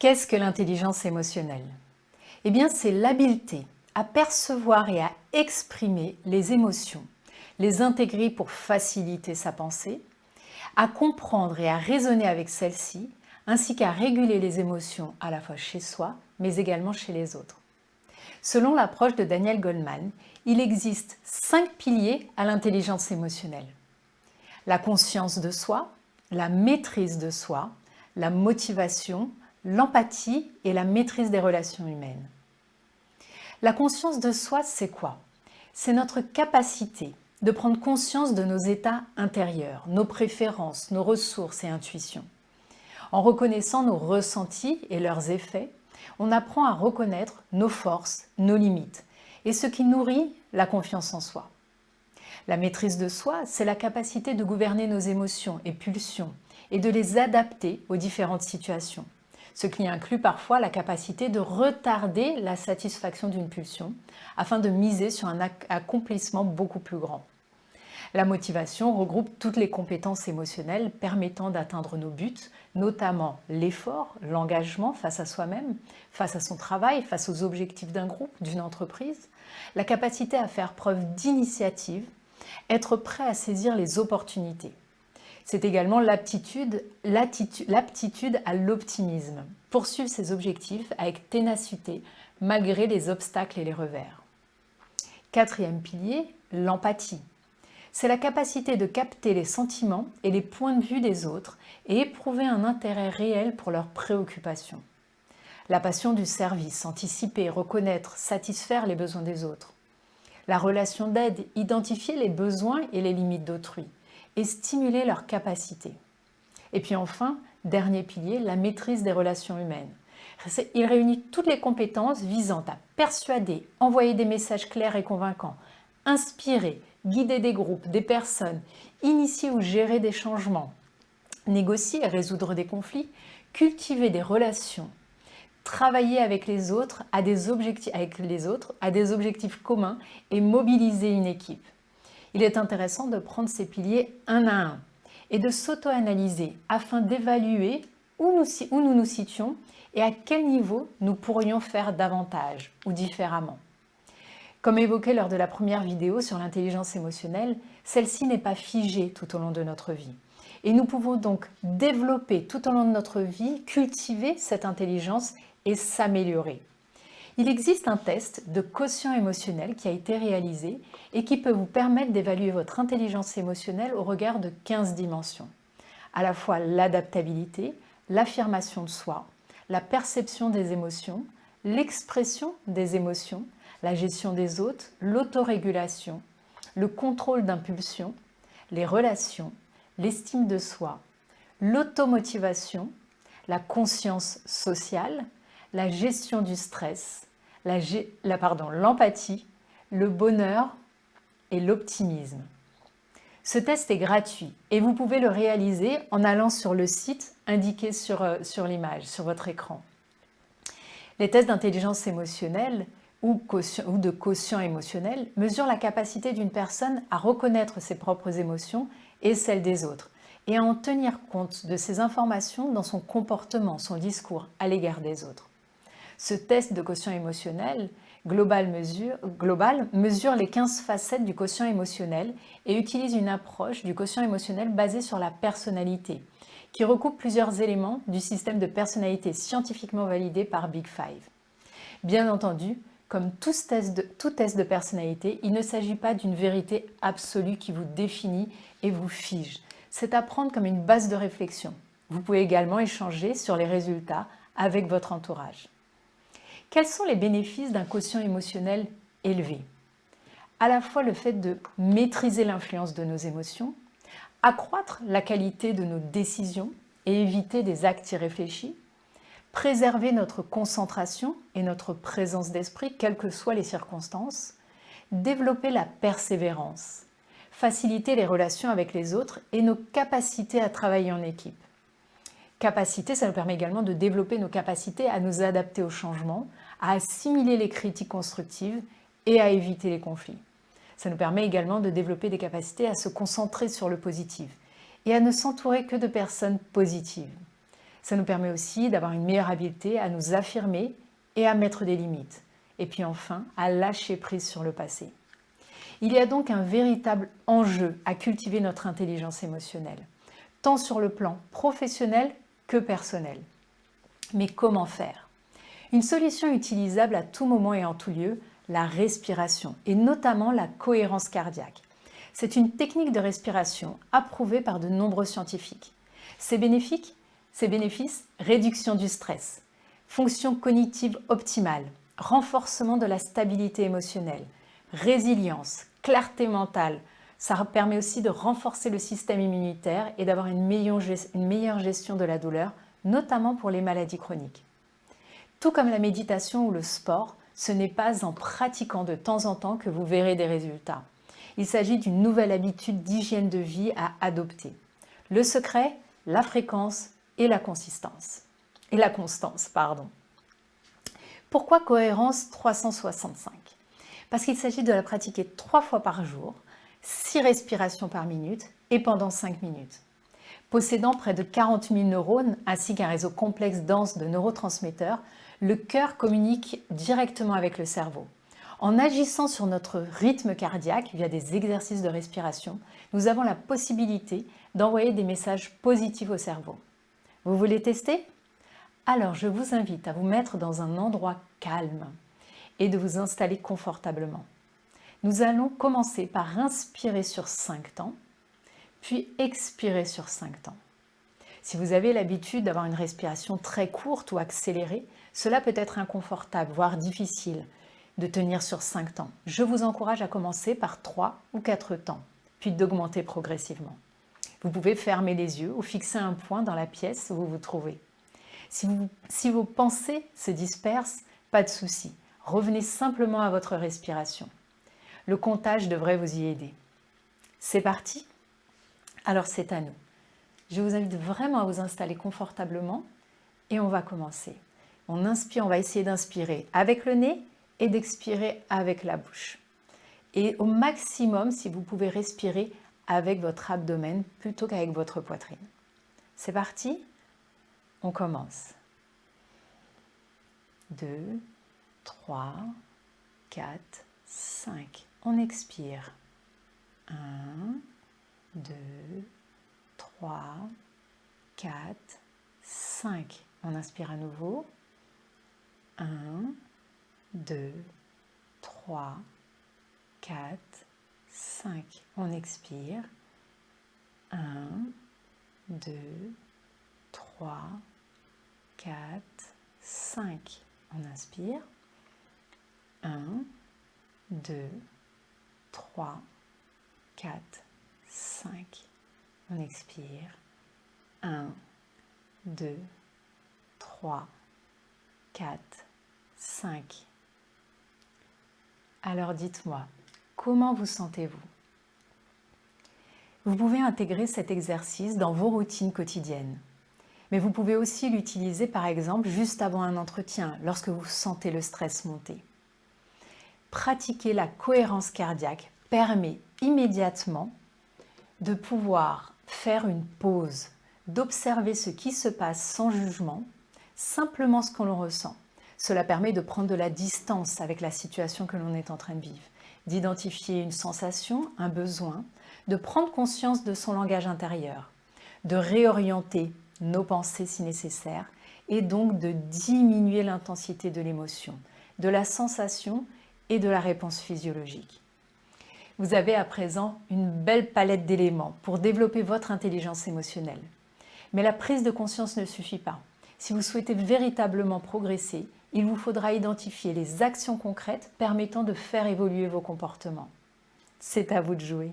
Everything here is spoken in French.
Qu'est-ce que l'intelligence émotionnelle? Eh bien, c'est l'habileté à percevoir et à exprimer les émotions, les intégrer pour faciliter sa pensée, à comprendre et à raisonner avec celles-ci, ainsi qu'à réguler les émotions à la fois chez soi, mais également chez les autres. Selon l'approche de Daniel Goleman, il existe 5 piliers à l'intelligence émotionnelle. La conscience de soi, la maîtrise de soi, la motivation, l'empathie et la maîtrise des relations humaines. La conscience de soi, c'est quoi? C'est notre capacité de prendre conscience de nos états intérieurs, nos préférences, nos ressources et intuitions. En reconnaissant nos ressentis et leurs effets, on apprend à reconnaître nos forces, nos limites et ce qui nourrit la confiance en soi. La maîtrise de soi, c'est la capacité de gouverner nos émotions et pulsions et de les adapter aux différentes situations, ce qui inclut parfois la capacité de retarder la satisfaction d'une pulsion afin de miser sur un accomplissement beaucoup plus grand. La motivation regroupe toutes les compétences émotionnelles permettant d'atteindre nos buts, notamment l'effort, l'engagement face à soi-même, face à son travail, face aux objectifs d'un groupe, d'une entreprise, la capacité à faire preuve d'initiative, être prêt à saisir les opportunités. C'est également l'aptitude à l'optimisme, poursuivre ses objectifs avec ténacité malgré les obstacles et les revers. Quatrième pilier, l'empathie. C'est la capacité de capter les sentiments et les points de vue des autres et éprouver un intérêt réel pour leurs préoccupations. La passion du service, anticiper, reconnaître, satisfaire les besoins des autres. La relation d'aide, identifier les besoins et les limites d'autrui et stimuler leurs capacités. Et puis enfin, dernier pilier, la maîtrise des relations humaines. Il réunit toutes les compétences visant à persuader, envoyer des messages clairs et convaincants, inspirer, guider des groupes, des personnes, initier ou gérer des changements, négocier et résoudre des conflits, cultiver des relations, travailler avec les autres à des objectifs communs et mobiliser une équipe. Il est intéressant de prendre ces piliers un à un et de s'auto-analyser afin d'évaluer où nous nous situons et à quel niveau nous pourrions faire davantage ou différemment. Comme évoqué lors de la première vidéo sur l'intelligence émotionnelle, celle-ci n'est pas figée tout au long de notre vie. Et nous pouvons donc développer tout au long de notre vie, cultiver cette intelligence et s'améliorer. Il existe un test de quotient émotionnel qui a été réalisé et qui peut vous permettre d'évaluer votre intelligence émotionnelle au regard de 15 dimensions. À la fois l'adaptabilité, l'affirmation de soi, la perception des émotions, l'expression des émotions, la gestion des autres, l'autorégulation, le contrôle d'impulsion, les relations, l'estime de soi, l'automotivation, la conscience sociale, la gestion du stress, l'empathie, le bonheur et l'optimisme. Ce test est gratuit et vous pouvez le réaliser en allant sur le site indiqué sur l'image, sur votre écran. Les tests d'intelligence émotionnelle ou de quotient émotionnel mesurent la capacité d'une personne à reconnaître ses propres émotions et celles des autres et à en tenir compte de ces informations dans son comportement, son discours à l'égard des autres. Ce test de quotient émotionnel global mesure les 15 facettes du quotient émotionnel et utilise une approche du quotient émotionnel basée sur la personnalité, qui recoupe plusieurs éléments du système de personnalité scientifiquement validé par Big Five. Bien entendu, comme tout test de personnalité, il ne s'agit pas d'une vérité absolue qui vous définit et vous fige. C'est à prendre comme une base de réflexion. Vous pouvez également échanger sur les résultats avec votre entourage. Quels sont les bénéfices d'un quotient émotionnel élevé? À la fois le fait de maîtriser l'influence de nos émotions, accroître la qualité de nos décisions et éviter des actes irréfléchis, préserver notre concentration et notre présence d'esprit, quelles que soient les circonstances, développer la persévérance, faciliter les relations avec les autres et nos capacités à travailler en équipe. Ça nous permet également de développer nos capacités à nous adapter aux changements, à assimiler les critiques constructives et à éviter les conflits. Ça nous permet également de développer des capacités à se concentrer sur le positif et à ne s'entourer que de personnes positives. Ça nous permet aussi d'avoir une meilleure habileté à nous affirmer et à mettre des limites. Et puis enfin, à lâcher prise sur le passé. Il y a donc un véritable enjeu à cultiver notre intelligence émotionnelle, tant sur le plan professionnel que personnel. Mais comment faire? Une solution utilisable à tout moment et en tout lieu, la respiration, et notamment la cohérence cardiaque. C'est une technique de respiration approuvée par de nombreux scientifiques. Ses bénéfices, réduction du stress, fonction cognitive optimale, renforcement de la stabilité émotionnelle, résilience, clarté mentale. Ça permet aussi de renforcer le système immunitaire et d'avoir une meilleure gestion de la douleur, notamment pour les maladies chroniques. Tout comme la méditation ou le sport, ce n'est pas en pratiquant de temps en temps que vous verrez des résultats. Il s'agit d'une nouvelle habitude d'hygiène de vie à adopter. Le secret, la fréquence et la constance. Pourquoi cohérence 365? Parce qu'il s'agit de la pratiquer 3 fois par jour, 6 respirations par minute et pendant 5 minutes. Possédant près de 40 000 neurones ainsi qu'un réseau complexe dense de neurotransmetteurs, le cœur communique directement avec le cerveau. En agissant sur notre rythme cardiaque via des exercices de respiration, nous avons la possibilité d'envoyer des messages positifs au cerveau. Vous voulez tester? Alors je vous invite à vous mettre dans un endroit calme et de vous installer confortablement. Nous allons commencer par inspirer sur 5 temps, puis expirer sur 5 temps. Si vous avez l'habitude d'avoir une respiration très courte ou accélérée, cela peut être inconfortable, voire difficile de tenir sur 5 temps. Je vous encourage à commencer par 3 ou 4 temps, puis d'augmenter progressivement. Vous pouvez fermer les yeux ou fixer un point dans la pièce où vous vous trouvez. Si vos pensées se dispersent, pas de souci. Revenez simplement à votre respiration. Le comptage devrait vous y aider. C'est parti? Alors c'est à nous. Je vous invite vraiment à vous installer confortablement et on va commencer. On inspire, on va essayer d'inspirer avec le nez et d'expirer avec la bouche. Et au maximum, si vous pouvez respirer avec votre abdomen plutôt qu'avec votre poitrine. C'est parti? On commence. 2, 3, 4, 5. On expire. 1, 2, 3, 4, 5. On inspire à nouveau. 1, 2, 3, 4, 5. On expire. 1, 2, 3, 4, 5. On inspire. 1, 2, 3, 4, 5. On expire. 1, 2, 3, 4, 5. Alors dites-moi, comment vous sentez-vous? Vous pouvez intégrer cet exercice dans vos routines quotidiennes. Mais vous pouvez aussi l'utiliser par exemple juste avant un entretien, lorsque vous sentez le stress monter. Pratiquer la cohérence cardiaque permet immédiatement de pouvoir faire une pause, d'observer ce qui se passe sans jugement, simplement ce que l'on ressent. Cela permet de prendre de la distance avec la situation que l'on est en train de vivre, d'identifier une sensation, un besoin, de prendre conscience de son langage intérieur, de réorienter nos pensées si nécessaire et donc de diminuer l'intensité de l'émotion, de la sensation et de la réponse physiologique. Vous avez à présent une belle palette d'éléments pour développer votre intelligence émotionnelle. Mais la prise de conscience ne suffit pas. Si vous souhaitez véritablement progresser, il vous faudra identifier les actions concrètes permettant de faire évoluer vos comportements. C'est à vous de jouer.